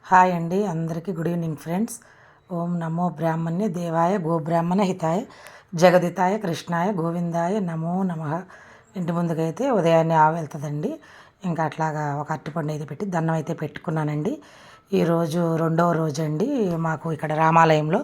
Hi అండి, అందరికీ good evening friends. ఓం నమో బ్రాహ్మణ్య దేవాయ గోబ్రాహ్మణ హితాయ జగదితాయ కృష్ణాయ గోవిందాయ నమో నమః. ఇంటి ముందుకైతే ఉదయాన్నే ఆవు వెళ్తుందండి. ఇంకా అట్లాగా ఒక అరటిపండు అయితే పెట్టి దండం అయితే పెట్టుకున్నానండి. ఈరోజు రెండవ రోజు అండి. మాకు ఇక్కడ రామాలయంలో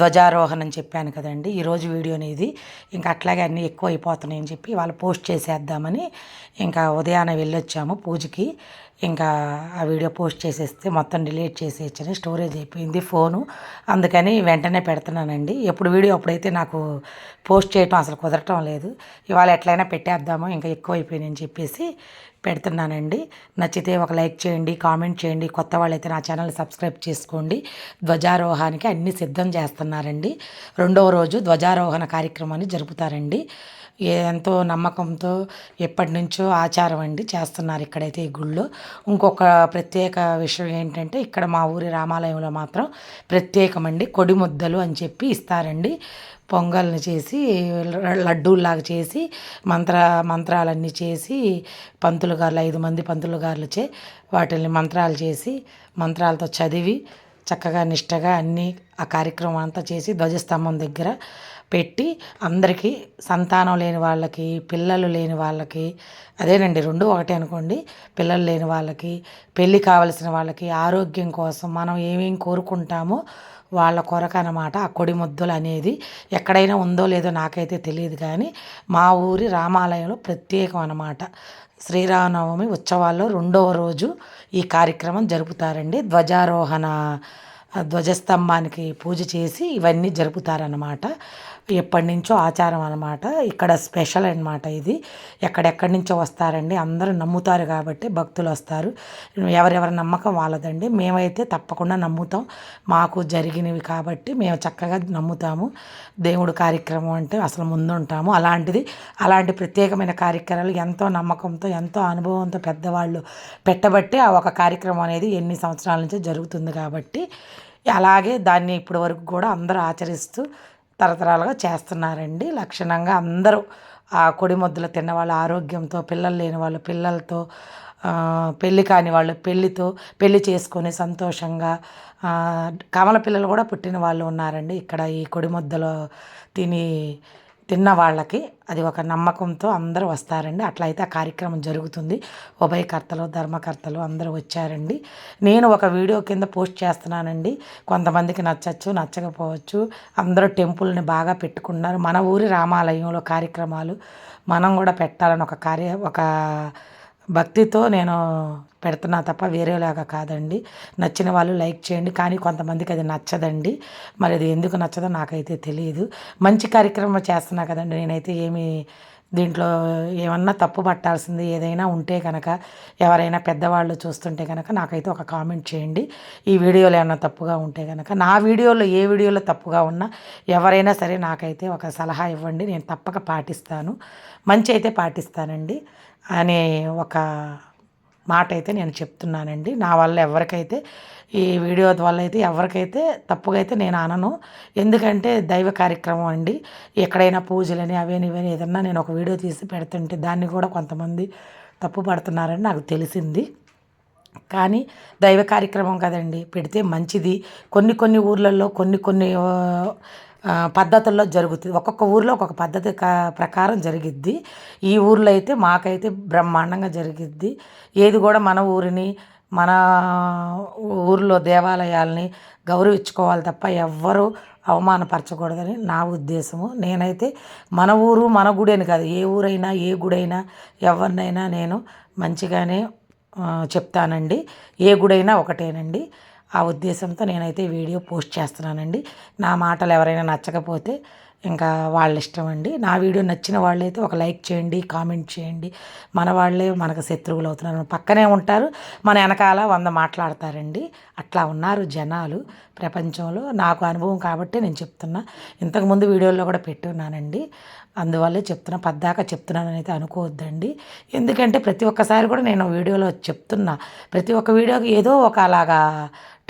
ధ్వజారోహణం చెప్పాను కదండి, ఈరోజు వీడియోని ఇది. ఇంకా అట్లాగే అన్నీ ఎక్కువ అయిపోతున్నాయని చెప్పి వాళ్ళు పోస్ట్ చేసేద్దామని ఇంకా ఉదయాన్నే వెళ్ళొచ్చాము పూజకి. ఇంకా ఆ వీడియో పోస్ట్ చేసేస్తే మొత్తం డిలీట్ చేసేయచ్చని స్టోరేజ్ అయిపోయింది ఫోను. అందుకని వెంటనే పెడుతున్నానండి. ఎప్పుడు వీడియో అప్పుడైతే నాకు పోస్ట్ చేయటం అసలు కుదరటం లేదు. ఇవాళ ఎట్లయినా పెట్టేద్దాము, ఇంకా ఎక్కువ అయిపోయినాయని చెప్పేసి పెడుతున్నానండి. నచ్చితే ఒక లైక్ చేయండి, కామెంట్ చేయండి. కొత్త వాళ్ళైతే నా ఛానల్ సబ్స్క్రైబ్ చేసుకోండి. ధ్వజారోహణకి అన్నీ సిద్ధం చేస్తున్నారండి. రెండవ రోజు ధ్వజారోహణ కార్యక్రమాన్ని జరుపుతారండి. ఎంతో నమ్మకంతో ఎప్పటి నుంచో ఆచారం అండి చేస్తున్నారు ఇక్కడైతే ఈ గుళ్ళో. ఇంకొక ప్రత్యేక విషయం ఏంటంటే, ఇక్కడ మా ఊరి రామాలయంలో మాత్రం ప్రత్యేకమండి కొడి ముద్దలు అని చెప్పి ఇస్తారండి. పొంగల్ని చేసి లడ్డూల్లాగా చేసి మంత్రాలన్నీ చేసి పంతులు గారులు 5 మంది పంతులు గారులచే వాటిని మంత్రాలు చేసి మంత్రాలతో చదివి చక్కగా నిష్టగా అన్నీ ఆ కార్యక్రమం అంతా చేసి ధ్వజస్తంభం దగ్గర పెట్టి అందరికీ సంతానం లేని వాళ్ళకి, పిల్లలు లేని వాళ్ళకి, అదేనండి రెండు ఒకటే అనుకోండి, పిల్లలు లేని వాళ్ళకి, పెళ్ళి కావలసిన వాళ్ళకి, ఆరోగ్యం కోసం మనం ఏమేం కోరుకుంటామో వాళ్ళ కొరకు అన్నమాట ఆ కొడి ముద్దలు అనేది. ఎక్కడైనా ఉందో లేదో నాకైతే తెలియదు, కానీ మా ఊరి రామాలయంలో ప్రత్యేకం అన్నమాట. శ్రీరామనవమి ఉత్సవాల్లో రెండవ రోజు ఈ కార్యక్రమం జరుపుతారండి. ధ్వజస్తంభానికి పూజ చేసి ఇవన్నీ జరుపుతారన్నమాట. ఎప్పటి నుంచో ఆచారం అన్నమాట. ఇక్కడ స్పెషల్ అన్నమాట ఇది. ఎక్కడెక్కడి నుంచో వస్తారండి, అందరూ నమ్ముతారు కాబట్టి భక్తులు వస్తారు. ఎవరెవరి నమ్మకం వాళ్ళదండి. మేమైతే తప్పకుండా నమ్ముతాం, మాకు జరిగినవి కాబట్టి మేము చక్కగా నమ్ముతాము. దేవుడు కార్యక్రమం అంటే అసలు ముందుంటాము. అలాంటి ప్రత్యేకమైన కార్యక్రమాలు ఎంతో నమ్మకంతో, ఎంతో అనుభవంతో పెద్దవాళ్ళు పెట్టబట్టి ఆ ఒక కార్యక్రమం అనేది ఎన్ని సంవత్సరాల నుంచో జరుగుతుంది కాబట్టి అలాగే దాన్ని ఇప్పటి వరకు కూడా అందరూ ఆచరిస్తూ తరతరాలుగా చేస్తున్నారండి. లక్షణంగా అందరూ ఆ కొడి ముద్దలు తిన్నవాళ్ళు ఆరోగ్యంతో, పిల్లలు లేని వాళ్ళు పిల్లలతో, పెళ్ళి కాని వాళ్ళు పెళ్ళి చేసుకొని సంతోషంగా, కమల పిల్లలు కూడా పుట్టిన వాళ్ళు ఉన్నారండి. ఇక్కడ ఈ కొడి ముద్దలు తిన్న వాళ్ళకి అది ఒక నమ్మకంతో అందరూ వస్తారండి. అట్లయితే ఆ కార్యక్రమం జరుగుతుంది. ఉభయకర్తలు ధర్మకర్తలు అందరూ వచ్చారండి. నేను ఒక వీడియో కింద పోస్ట్ చేస్తున్నానండి. కొంతమందికి నచ్చచ్చు, నచ్చకపోవచ్చు. అందరూ టెంపుల్ని బాగా పెట్టుకున్నారు. మన ఊరి రామాలయంలో కార్యక్రమాలు మనం కూడా పెట్టాలని ఒక భక్తితో నేను పెడుతున్నా తప్ప వేరేలాగా కాదండి. నచ్చిన వాళ్ళు లైక్ చేయండి, కానీ కొంతమందికి అది నచ్చదండి. మరి అది ఎందుకు నచ్చదో నాకైతే తెలియదు. మంచి కార్యక్రమం చేస్తున్నా కదండి. నేనైతే దీంట్లో ఏమన్నా తప్పు పట్టాల్సింది ఏదైనా ఉంటే కనుక, ఎవరైనా పెద్దవాళ్ళు చూస్తుంటే కనుక నాకైతే ఒక కామెంట్ చేయండి. ఈ వీడియోలో ఏమన్నా తప్పుగా ఉంటే కనుక, నా వీడియోలో ఏ వీడియోలో తప్పుగా ఉన్నా ఎవరైనా సరే నాకైతే ఒక సలహా ఇవ్వండి, నేను తప్పక పాటిస్తాను. మంచి అయితే పాటిస్తానండి అనే ఒక మాట అయితే నేను చెప్తున్నానండి. నా వల్ల ఎవరికైతే ఈ వీడియో వల్ల అయితే ఎవరికైతే తప్పుగా అయితే నేను అనను. ఎందుకంటే దైవ కార్యక్రమం అండి. ఎక్కడైనా పూజలని అవని ఇవని ఏదన్నా నేను ఒక వీడియో తీసి పెడుతుంటే దాన్ని కూడా కొంతమంది తప్పు పడుతున్నారని నాకు తెలిసింది. కానీ దైవ కార్యక్రమం కదండి, పెడితే మంచిది. కొన్ని ఊర్లలో కొన్ని పద్ధతుల్లో జరుగుతుంది. ఒక్కొక్క ఊర్లో ఒక్కొక్క పద్ధతి ప్రకారం జరిగిద్ది. ఈ ఊర్లో అయితే మాకైతే బ్రహ్మాండంగా జరిగిద్ది. ఏది కూడా మన ఊరిని, మన ఊరిలో దేవాలయాల్ని గౌరవించుకోవాలి తప్ప ఎవ్వరూ అవమానపరచకూడదని నా ఉద్దేశము. నేనైతే మన ఊరు మన గుడి అని కాదు, ఏ ఊరైనా ఏ గుడైనా ఎవరినైనా నేను మంచిగానే చెప్తానండి. ఏ గుడైనా ఒకటేనండి. ఆ ఉద్దేశంతో నేనైతే వీడియో పోస్ట్ చేస్తున్నానండి. నా మాటలు ఎవరైనా నచ్చకపోతే ఇంకా వాళ్ళ ఇష్టం అండి. నా వీడియో నచ్చిన వాళ్ళైతే ఒక లైక్ చేయండి, కామెంట్ చేయండి. మన వాళ్ళే మనకు శత్రువులు అవుతున్నారు. పక్కనే ఉంటారు, మన వెనకాల 100 మాట్లాడతారండి. అట్లా ఉన్నారు జనాలు ప్రపంచంలో. నాకు అనుభవం కాబట్టి నేను చెప్తున్నా. ఇంతకుముందు వీడియోల్లో కూడా పెట్టున్నానండి, అందువల్లే చెప్తున్నా. పద్దాకా చెప్తున్నానని అయితే అనుకోవద్దండి. ఎందుకంటే ప్రతి ఒక్కసారి కూడా నేను వీడియోలో చెప్తున్నా, ప్రతి ఒక్క వీడియోకి ఏదో ఒక అలాగా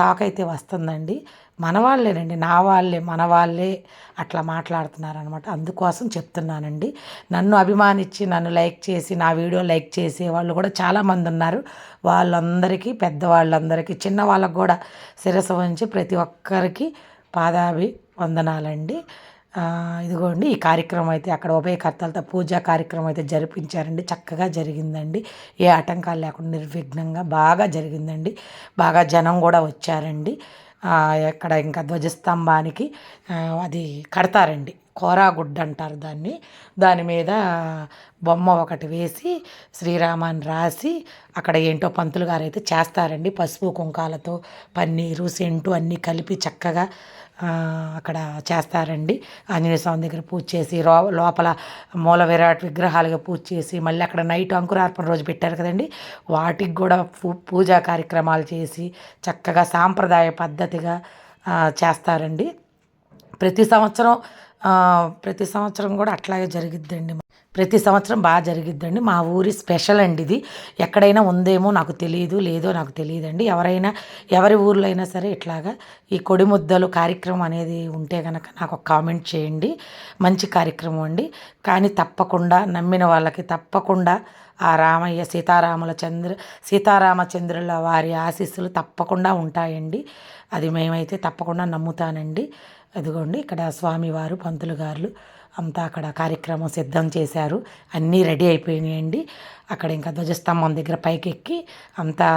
టాక్ అయితే వస్తుందండి. మన వాళ్ళేనండి, నా వాళ్ళే, మన వాళ్ళే అట్లా మాట్లాడుతున్నారనమాట. అందుకోసం చెప్తున్నానండి. నన్ను అభిమానించి, నన్ను లైక్ చేసి, నా వీడియో లైక్ చేసే వాళ్ళు కూడా చాలామంది ఉన్నారు. వాళ్ళందరికీ, పెద్దవాళ్ళందరికీ, చిన్నవాళ్ళకి కూడా శిరస్సు వంచి ప్రతి ఒక్కరికి వందనాలండి. ఇదిగోండి ఈ కార్యక్రమం అయితే అక్కడ ఉభయకర్తలతో పూజా కార్యక్రమం అయితే జరిపించారండి. చక్కగా జరిగిందండి. ఏ ఆటంకాలు లేకుండా నిర్విఘ్నంగా బాగా జరిగిందండి. బాగా జనం కూడా వచ్చారండి. ఎక్కడ ఇంకా ధ్వజస్తంభానికి అది కడతారండి, కోరాగుడ్డ అంటారు దాన్ని. దాని మీద బొమ్మ ఒకటి వేసి శ్రీరామాన్ని రాసి అక్కడ ఏంటో పంతులు గారు అయితే చేస్తారండి. పసుపు కుంకాలతో పన్నీరు సెంటు అన్నీ కలిపి చక్కగా అక్కడ చేస్తారండి. ఆంజనేయ స్వామి దగ్గర పూజ చేసి లోపల మూల విరాట్ విగ్రహాలుగా పూజ చేసి మళ్ళీ అక్కడ నైట్ అంకురార్పణ రోజు పెట్టారు కదండి, వాటికి కూడా పూజా కార్యక్రమాలు చేసి చక్కగా సాంప్రదాయ పద్ధతిగా చేస్తారండి. ప్రతి సంవత్సరం ప్రతి సంవత్సరం కూడా అట్లాగే జరిగిద్దండి. ప్రతి సంవత్సరం బాగా జరిగిద్దండి. మా ఊరి స్పెషల్ అండి ఇది. ఎక్కడైనా ఉందేమో నాకు తెలియదు, లేదో నాకు తెలియదండి. ఎవరి ఊర్లో అయినా సరే ఇట్లాగా ఈ కొడిముద్దలు కార్యక్రమం అనేది ఉంటే కనుక నాకు ఒక కామెంట్ చేయండి. మంచి కార్యక్రమం అండి. కానీ తప్పకుండా నమ్మిన వాళ్ళకి తప్పకుండా ఆ రామయ్య సీతారామచంద్రుల వారి ఆశీస్సులు తప్పకుండా ఉంటాయండి. అది మేమైతే తప్పకుండా నమ్ముతానండి. అదిగోండి ఇక్కడ స్వామివారు పంతులు గారు అంతా అక్కడ కార్యక్రమం సిద్ధం చేశారు. అన్నీ రెడీ అయిపోయినాయండి. అక్కడ ఇంకా ధ్వజస్తంభం దగ్గర పైకి ఎక్కి అంతా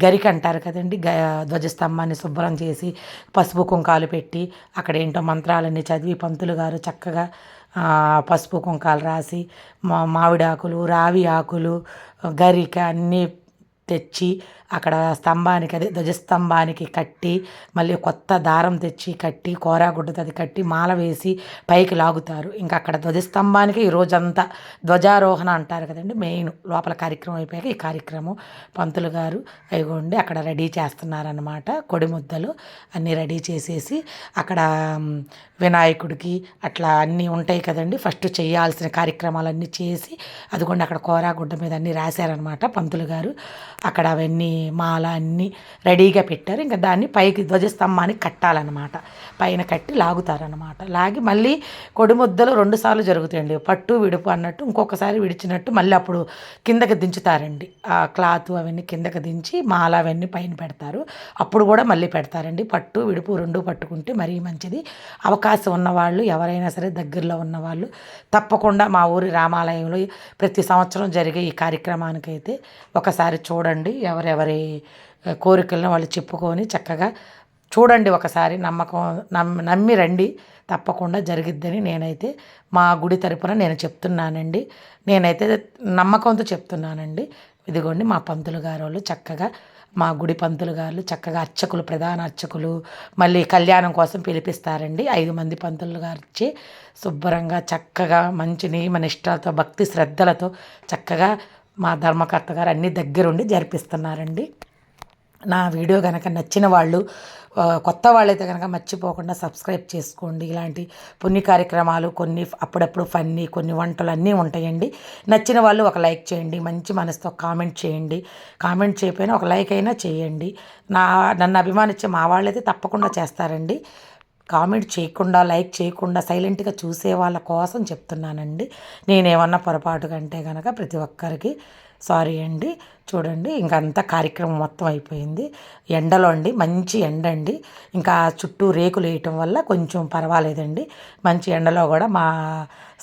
గరిక అంటారు కదండి, ధ్వజస్తంభాన్ని శుభ్రం చేసి పసుపు కుంకాలు పెట్టి అక్కడ ఏంటో మంత్రాలన్నీ చదివి పంతులు గారు చక్కగా పసుపు కుంకాలు రాసి మామిడి ఆకులు, రావి ఆకులు, గరిక అన్నీ తెచ్చి అక్కడ స్తంభానికి, అదే ధ్వజస్తంభానికి కట్టి మళ్ళీ కొత్త దారం తెచ్చి కట్టి కోరాగుడ్డతో అది కట్టి మాల వేసి పైకి లాగుతారు. ఇంకా అక్కడ ధ్వజస్తంభానికి ఈ రోజంతా ధ్వజారోహణ అంటారు కదండి, మెయిన్ లోపల కార్యక్రమం అయిపోయాక ఈ కార్యక్రమం పంతులు గారు అయిగోండి అక్కడ రెడీ చేస్తున్నారనమాట. కొడిముద్దలు అన్నీ రెడీ చేసేసి అక్కడ వినాయకుడికి అట్లా అన్నీ ఉంటాయి కదండి, ఫస్ట్ చేయాల్సిన కార్యక్రమాలన్నీ చేసి అదిగోండి అక్కడ కోరాగుడ్డ మీద అన్నీ రాశారనమాట పంతులు గారు. అక్కడ అవన్నీ మాల అన్నీ రెడీగా పెట్టారు. ఇంకా దాన్ని పైకి ధ్వజస్తంభానికి కట్టాలన్నమాట. పైన కట్టి లాగుతారనమాట. లాగి మళ్ళీ కొడిముద్దలు 2 సార్లు జరుగుతాయండి. పట్టు విడుపు అన్నట్టు ఇంకొకసారి విడిచినట్టు మళ్ళీ అప్పుడు కిందకి దించుతారండి. ఆ క్లాత్ అవన్నీ కిందకి దించి మాల అవన్నీ పైన పెడతారు. అప్పుడు కూడా మళ్ళీ పెడతారండి. పట్టు విడుపు 2 పట్టుకుంటే మరీ మంచిది. అవకాశం ఉన్నవాళ్ళు ఎవరైనా సరే దగ్గరలో ఉన్నవాళ్ళు తప్పకుండా మా ఊరి రామాలయంలో ప్రతి సంవత్సరం జరిగే ఈ కార్యక్రమానికైతే ఒకసారి చూడండి. ఎవరెవరి కోరికలను వాళ్ళు చెప్పుకొని చక్కగా చూడండి. ఒకసారి నమ్మి రండి, తప్పకుండా జరిగిద్దని నేనైతే మా గుడి తరపున నేను చెప్తున్నానండి. నేనైతే నమ్మకంతో చెప్తున్నానండి. ఇదిగోండి మా పంతులు గారు వాళ్ళు చక్కగా, మా గుడి పంతులు గారు చక్కగా అర్చకులు, ప్రధాన అర్చకులు మళ్ళీ కళ్యాణం కోసం పిలిపిస్తారండి. 5 మంది పంతులు గారు వచ్చి శుభ్రంగా చక్కగా మంచి నియమ నిష్ఠలతో భక్తి శ్రద్ధలతో చక్కగా మా ధర్మకర్త గారు అన్నీ దగ్గరుండి జరిపిస్తున్నారండి. నా వీడియో కనుక నచ్చిన వాళ్ళు, కొత్త వాళ్ళైతే కనుక మర్చిపోకుండా సబ్స్క్రైబ్ చేసుకోండి. ఇలాంటి పుణ్య కార్యక్రమాలు కొన్ని అప్పుడప్పుడు ఫన్నీ, కొన్ని వంటలు అన్నీ ఉంటాయండి. నచ్చిన వాళ్ళు ఒక లైక్ చేయండి, మంచి మనసుతో కామెంట్ చేయండి. కామెంట్ చేయకపోయినా ఒక లైక్ అయినా చేయండి. నన్ను అభిమానించే మా వాళ్ళైతే తప్పకుండా చేస్తారండి. కామెంట్ చేయకుండా, లైక్ చేయకుండా సైలెంట్గా చూసే వాళ్ళ కోసం చెప్తున్నానండి. నేనేమన్నా పొరపాటు కంటే కనుక ప్రతి ఒక్కరికి సారీ అండి. చూడండి ఇంకంతా కార్యక్రమం మొత్తం అయిపోయింది. ఎండలో అండి, మంచి ఎండ అండి. ఇంకా చుట్టూ రేకులు వేయటం వల్ల కొంచెం పర్వాలేదండి. మంచి ఎండలో కూడా మా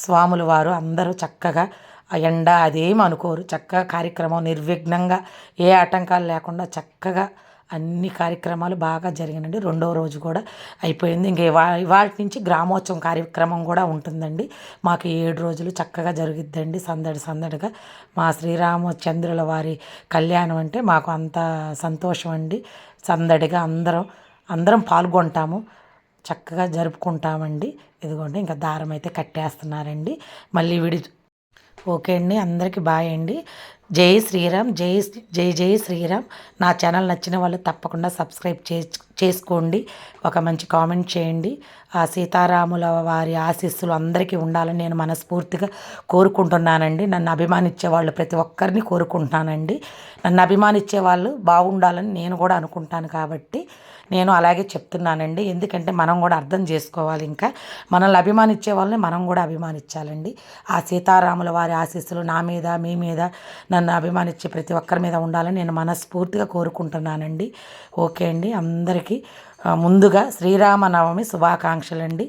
స్వాములు వారు అందరూ చక్కగా ఆ ఎండ అదేం అనుకోరు. చక్కగా కార్యక్రమం నిర్విఘ్నంగా ఏ ఆటంకాలు లేకుండా చక్కగా అన్ని కార్యక్రమాలు బాగా జరిగినండి. 2వ రోజు కూడా అయిపోయింది. ఇంక ఇవాళ నుంచి గ్రామోత్సవం కార్యక్రమం కూడా ఉంటుందండి. మాకు 7 రోజులు చక్కగా జరుగుద్దండి, సందడిగా. మా శ్రీరామచంద్రుల వారి కళ్యాణం అంటే మాకు అంత సంతోషం అండి. సందడిగా అందరం పాల్గొంటాము, చక్కగా జరుపుకుంటామండి. ఇదిగోండి ఇంకా దారం అయితే కట్టేస్తున్నారండి. మళ్ళీ ఓకే అండి, అందరికీ బాయ్ అండి. జై శ్రీరామ్, జై శ్రీరామ్. నా ఛానల్ నచ్చిన వాళ్ళు తప్పకుండా సబ్స్క్రైబ్ చేసుకోండి. ఒక మంచి కామెంట్ చేయండి. ఆ సీతారాముల వారి ఆశీస్సులు అందరికీ ఉండాలని నేను మనస్ఫూర్తిగా కోరుకుంటున్నానండి. నన్ను అభిమానించే వాళ్ళు ప్రతి ఒక్కరిని కోరుకుంటున్నానండి. నన్ను అభిమానించే వాళ్ళు బాగుండాలని నేను కూడా అనుకుంటాను కాబట్టి నేను అలాగే చెప్తున్నానండి. ఎందుకంటే మనం కూడా అర్థం చేసుకోవాలి. ఇంకా మనల్ని అభిమానించే వాళ్ళని మనం కూడా అభిమానించాలండి. ఆ సీతారాముల వారి ఆశీస్సులు నా మీద, మీ మీద, నన్ను అభిమానించే ప్రతి ఒక్కరి మీద ఉండాలని నేను మనస్ఫూర్తిగా కోరుకుంటున్నానండి. ఓకే అండి. అందరికీ ముందుగా శ్రీరామనవమి శుభాకాంక్షలండి.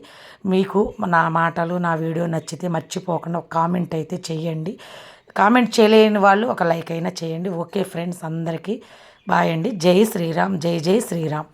మీకు నా మాటలు, నా వీడియో నచ్చితే మర్చిపోకుండా ఒక కామెంట్ అయితే చెయ్యండి. కామెంట్ చేయలేని వాళ్ళు ఒక లైక్ అయినా చేయండి. ఓకే ఫ్రెండ్స్, అందరికీ బాయ్ అండి. జై శ్రీరామ్, జై జై శ్రీరామ్.